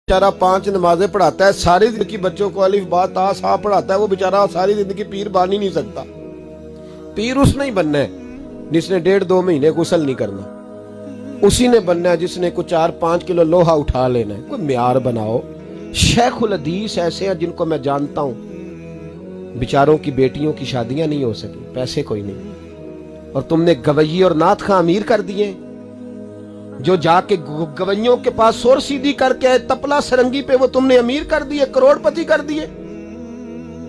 बेचारा 5 नमाजें पढ़ाता है, सारी जिंदगी बच्चों को अलिफ बा ता सा पढ़ाता है, वो बेचारा सारी जिंदगी पीर बन ही नहीं सकता। पीर उसने ही बनना है जिसने 1.5-2 महीने गुस्ल नहीं करना, उसी ने बनना है जिसने कुछ 4-5 किलो लोहा उठा लेना है। कोई म्यार बनाओ। शेखुल हदीस ऐसे हैं जिनको मैं जानता हूं, बेचारों की बेटियों की शादियां नहीं हो सकी, पैसे कोई नहीं, और तुमने गवैये और नाथ खां अमीर कर दिए। जो जाके गवैयों के पास सोर सीधी करके तपला सरंगी पे वो तुमने अमीर कर दिए, करोड़पति कर दिए।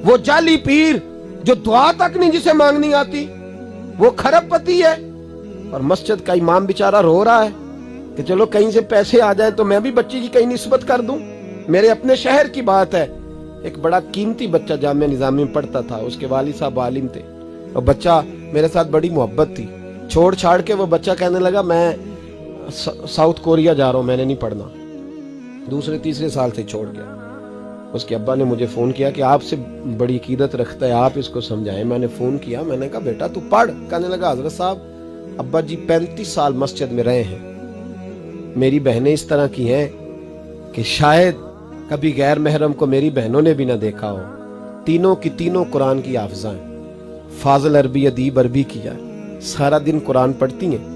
वो जाली पीर जो दुआ तक नहीं जिसे मांगनी आती, वो खरबपति है। और मस्जिद का इमाम बेचारा रो रहा है कि चलो कहीं से पैसे आ जाए तो मैं भी बच्ची की कहीं निस्बत कर दूं। मेरे अपने शहर की बात है, एक बड़ा कीमती बच्चा जामिया निजामी में पढ़ता था, उसके वालिद साहब आलिम थे, और बच्चा मेरे साथ बड़ी मोहब्बत थी। छोड़ छाड़ के वो बच्चा कहने लगा मैं साउथ कोरिया जा रहा हूं, मैंने नहीं पढ़ना। दूसरे तीसरे साल से छोड़ गया। उसके अब्बा ने मुझे फोन किया कि आपसे बड़ी अकीदत रखता है, आप इसको समझाएं। मैंने फोन किया, मैंने कहा बेटा तू पढ़। कहने लगा हजरत साहब अब्बा जी 35 साल मस्जिद में रहे हैं, मेरी बहनें इस तरह की हैं कि शायद कभी गैर महरम को मेरी बहनों ने भी ना देखा हो। तीनों की तीनों कुरान की हाफिजा हैं, फाजिल अरबी अदीब अरबी किया, सारा दिन कुरान पढ़ती हैं।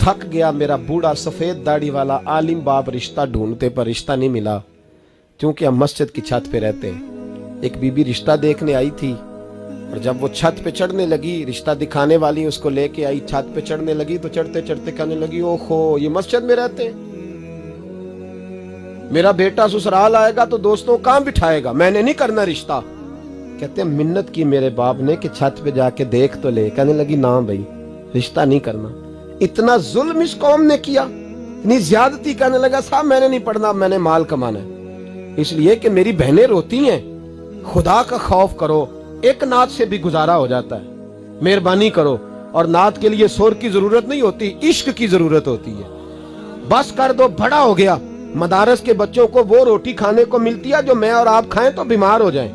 थक गया मेरा बूढ़ा सफेद दाढ़ी वाला आलिम बाप रिश्ता ढूंढते पर रिश्ता नहीं मिला, क्योंकि हम मस्जिद की छत पे रहते हैं। एक बीबी रिश्ता देखने आई थी, और जब वो छत पे चढ़ने लगी, रिश्ता दिखाने वाली उसको लेके आई, छत पे चढ़ने लगी तो चढ़ते चढ़ते कहने लगी ओहो ये मस्जिद में रहते हैं, मेरा बेटा ससुराल आएगा तो दोस्तों कहां बिठाएगा, मैंने नहीं करना रिश्ता। कहते मिन्नत की मेरे बाप ने कि छत पे जाके देख तो ले। कहने लगी ना भाई रिश्ता नहीं करना। इतना जुल्म इस कौम ने किया, इतनी ज्यादती। कहने लगा साहब मैंने नहीं पढ़ना, मैंने माल कमाना है, इसलिए कि मेरी बहनें रोती हैं। खुदा का खौफ करो, एक नात से भी गुजारा हो जाता है, मेहरबानी करो। और नात के लिए सोर की जरूरत नहीं होती, इश्क की जरूरत होती है। बस कर दो, बड़ा हो गया। मदारस के बच्चों को वो रोटी खाने को मिलती है जो मैं और आप खाएं तो बीमार हो जाएं,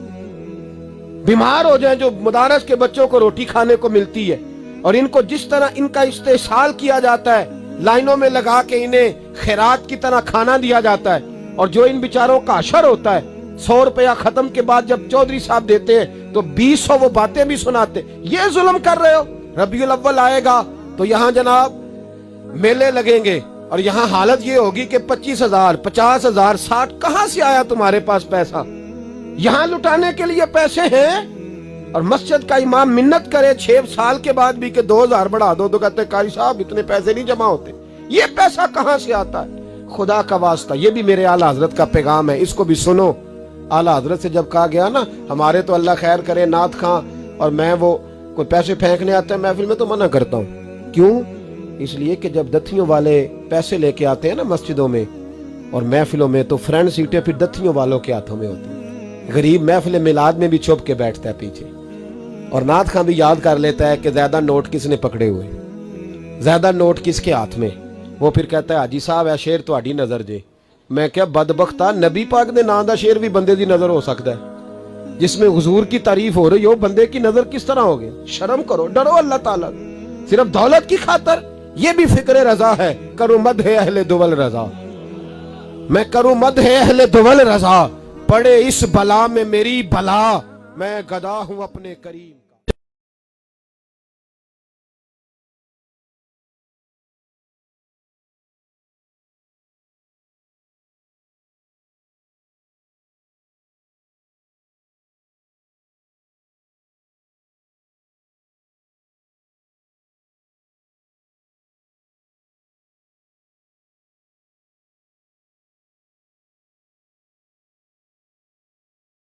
बीमार हो जाएं, जो मदारस के बच्चों को रोटी खाने को मिलती है। और इनको जिस तरह इनका इस्तेसाल किया जाता है, लाइनों में लगा के इन्हें खैरात की तरह खाना दिया जाता है, और जो इन बेचारों का अशर होता है 100 रुपया खत्म के बाद जब चौधरी साहब देते हैं तो 200 वो बातें भी सुनाते। ये जुल्म कर रहे हो। रबीउल अव्वल आएगा तो यहाँ जनाब मेले लगेंगे, और यहाँ हालत ये होगी कि 25,000, 50,000, 60, कहां से आया तुम्हारे पास पैसा? यहाँ लुटाने के लिए पैसे हैं। और मस्जिद का इमाम मिन्नत करे 6 साल के बाद भी कि 2,000 बढ़ा दो, तो कहते कारी साहब इतने पैसे नहीं जमा होते। ये पैसा कहां से आता है? खुदा का वास्ता, ये भी मेरे आला हजरत का पैगाम है, इसको भी सुनो। आला हजरत से जब कहा गया ना, हमारे तो अल्लाह खैर करे नाथ खां और मैं वो कोई पैसे फेंकने आते हैं महफिल में तो मना करता हूँ। क्यों? इसलिए कि जब दथियों वाले पैसे लेके आते हैं ना मस्जिदों में और महफिलों में, तो फ्रंट सीटें फिर दथियों वालों के हाथों में होती है। गरीब महफिल मिलाद में भी छुप के बैठता है पीछे, और नाथ खां भी याद कर लेता है कि ज्यादा नोट किसने पकड़े हुए, ज्यादा नोट किसके हाथ में। वो फिर कहता है हाजी साहब है शेर तुहाडी नजर जे। मैं क्या बदबख्ता, नबी पाक दे नाम दा शेर भी बंदे दी नजर हो सकता है, जिसमें हुजूर की तारीफ हो रही हो, बंदे की नजर किस तरह होगी? शर्म करो, डरो अल्लाह ताला। सिर्फ दौलत की खातर ये भी फिक्र रजा है, करूं मद है अहले दुवल रजा, मैं करूं मद है अहले दुवल रजा, पड़े इस बला में मेरी भला, मैं गदा हूं अपने करीम।